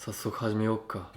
早速始めようか。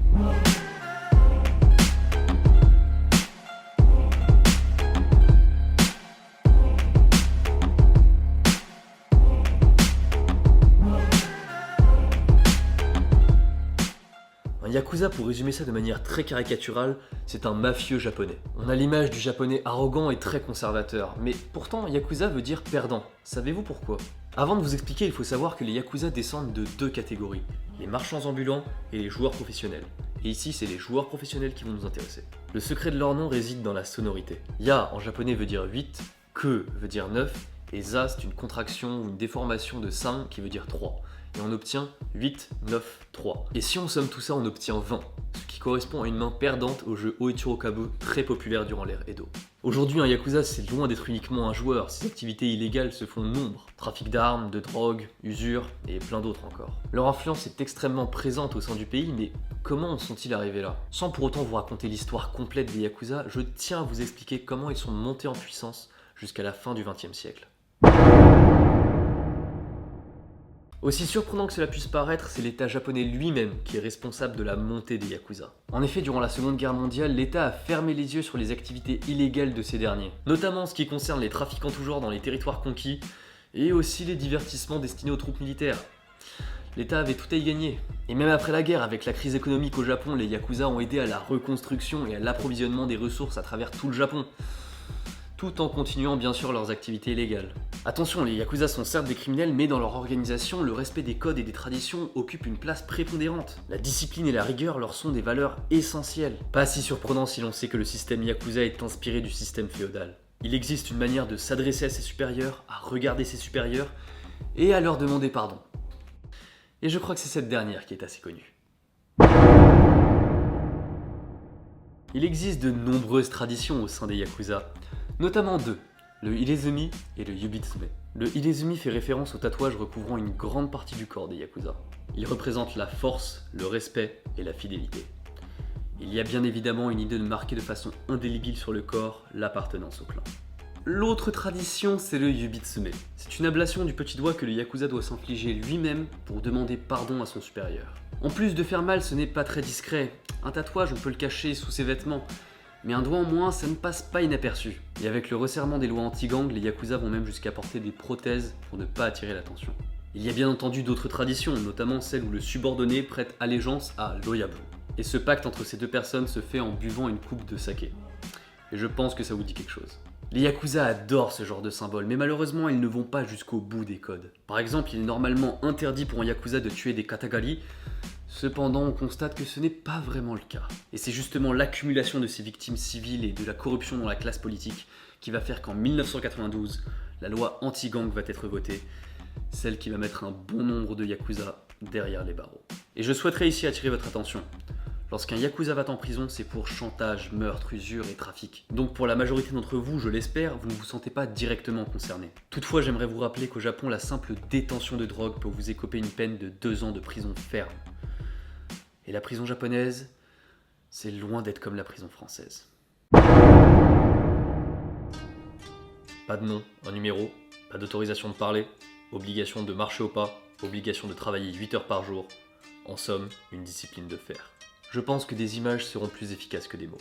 Un yakuza, pour résumer ça de manière très caricaturale, c'est un mafieux japonais. On a l'image du japonais arrogant et très conservateur, mais pourtant yakuza veut dire perdant. Savez-vous pourquoi? Avant de vous expliquer, il faut savoir que les yakuza descendent de deux catégories, les marchands ambulants et les joueurs professionnels. Et ici, c'est les joueurs professionnels qui vont nous intéresser. Le secret de leur nom réside dans la sonorité. Ya en japonais veut dire 8, ke veut dire 9, et za c'est une contraction ou une déformation de 5 qui veut dire 3. Et on obtient 8, 9, 3. Et si on somme tout ça, on obtient 20, ce qui correspond à une main perdante au jeu Oichiro Kabu, très populaire durant l'ère Edo. Aujourd'hui, un yakuza, c'est loin d'être uniquement un joueur, ses activités illégales se font nombre. Trafic d'armes, de drogue, usure, et plein d'autres encore. Leur influence est extrêmement présente au sein du pays, mais comment en sont-ils arrivés là? Sans pour autant vous raconter l'histoire complète des yakuza, je tiens à vous expliquer comment ils sont montés en puissance jusqu'à la fin du XXe siècle. Aussi surprenant que cela puisse paraître, c'est l'État japonais lui-même qui est responsable de la montée des yakuza. En effet, durant la Seconde Guerre mondiale, l'État a fermé les yeux sur les activités illégales de ces derniers, notamment en ce qui concerne les trafics en tout genre dans les territoires conquis, et aussi les divertissements destinés aux troupes militaires. L'État avait tout à y gagner. Et même après la guerre, avec la crise économique au Japon, les yakuza ont aidé à la reconstruction et à l'approvisionnement des ressources à travers tout le Japon, tout en continuant bien sûr leurs activités illégales. Attention, les yakuza sont certes des criminels, mais dans leur organisation, le respect des codes et des traditions occupe une place prépondérante. La discipline et la rigueur leur sont des valeurs essentielles. Pas si surprenant si l'on sait que le système yakuza est inspiré du système féodal. Il existe une manière de s'adresser à ses supérieurs, à regarder ses supérieurs, et à leur demander pardon. Et je crois que c'est cette dernière qui est assez connue. Il existe de nombreuses traditions au sein des yakuza, notamment deux, le Hirezumi et le Yubitsume. Le Hirezumi fait référence au tatouage recouvrant une grande partie du corps des yakuza. Il représente la force, le respect et la fidélité. Il y a bien évidemment une idée de marquer de façon indélébile sur le corps l'appartenance au clan. L'autre tradition, c'est le Yubitsume. C'est une ablation du petit doigt que le yakuza doit s'infliger lui-même pour demander pardon à son supérieur. En plus de faire mal, ce n'est pas très discret. Un tatouage, on peut le cacher sous ses vêtements, mais un doigt en moins, ça ne passe pas inaperçu. Et avec le resserrement des lois anti-gang, les yakuza vont même jusqu'à porter des prothèses pour ne pas attirer l'attention. Il y a bien entendu d'autres traditions, notamment celle où le subordonné prête allégeance à l'oyabu. Et ce pacte entre ces deux personnes se fait en buvant une coupe de saké. Et je pense que ça vous dit quelque chose. Les yakuza adorent ce genre de symbole, mais malheureusement ils ne vont pas jusqu'au bout des codes. Par exemple, il est normalement interdit pour un yakuza de tuer des katagari, cependant on constate que ce n'est pas vraiment le cas. Et c'est justement l'accumulation de ces victimes civiles et de la corruption dans la classe politique qui va faire qu'en 1992, la loi anti-gang va être votée, celle qui va mettre un bon nombre de yakuza derrière les barreaux. Et je souhaiterais ici attirer votre attention. Lorsqu'un yakuza va en prison, c'est pour chantage, meurtre, usure et trafic. Donc pour la majorité d'entre vous, je l'espère, vous ne vous sentez pas directement concerné. Toutefois, j'aimerais vous rappeler qu'au Japon, la simple détention de drogue peut vous écoper une peine de 2 ans de prison ferme. Et la prison japonaise, c'est loin d'être comme la prison française. Pas de nom, un numéro, pas d'autorisation de parler, obligation de marcher au pas, obligation de travailler 8 heures par jour. En somme, une discipline de fer. Je pense que des images seront plus efficaces que des mots.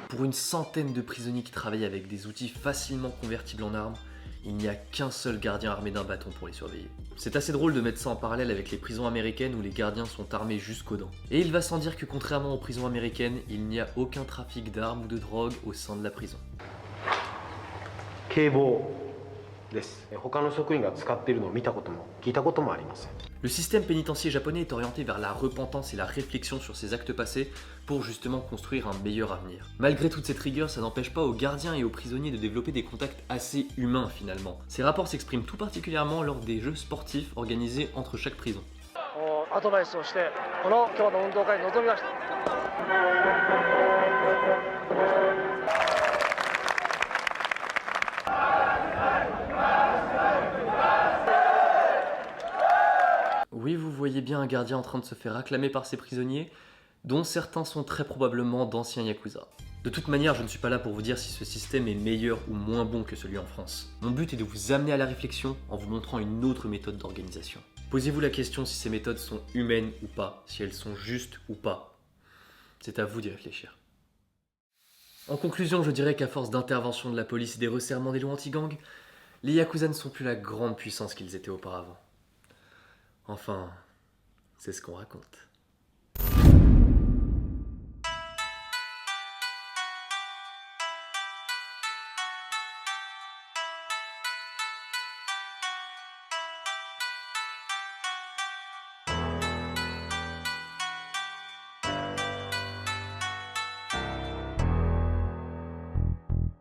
Pour une centaine de prisonniers qui travaillent avec des outils facilement convertibles en armes, il n'y a qu'un seul gardien armé d'un bâton pour les surveiller. C'est assez drôle de mettre ça en parallèle avec les prisons américaines où les gardiens sont armés jusqu'aux dents. Et il va sans dire que contrairement aux prisons américaines, il n'y a aucun trafic d'armes ou de drogue au sein de la prison. Le système pénitentiaire japonais est orienté vers la repentance et la réflexion sur ses actes passés pour justement construire un meilleur avenir. Malgré toute cette rigueur, ça n'empêche pas aux gardiens et aux prisonniers de développer des contacts assez humains finalement. Ces rapports s'expriment tout particulièrement lors des jeux sportifs organisés entre chaque prison. bien un gardien en train de se faire acclamer par ses prisonniers, dont certains sont très probablement d'anciens Yakuza. De toute manière, je ne suis pas là pour vous dire si ce système est meilleur ou moins bon que celui en France. Mon but est de vous amener à la réflexion en vous montrant une autre méthode d'organisation. Posez-vous la question si ces méthodes sont humaines ou pas, si elles sont justes ou pas. C'est à vous d'y réfléchir. En conclusion, je dirais qu'à force d'intervention de la police et des resserrements des lois anti-gang, les Yakuza ne sont plus la grande puissance qu'ils étaient auparavant. Enfin, c'est ce qu'on raconte.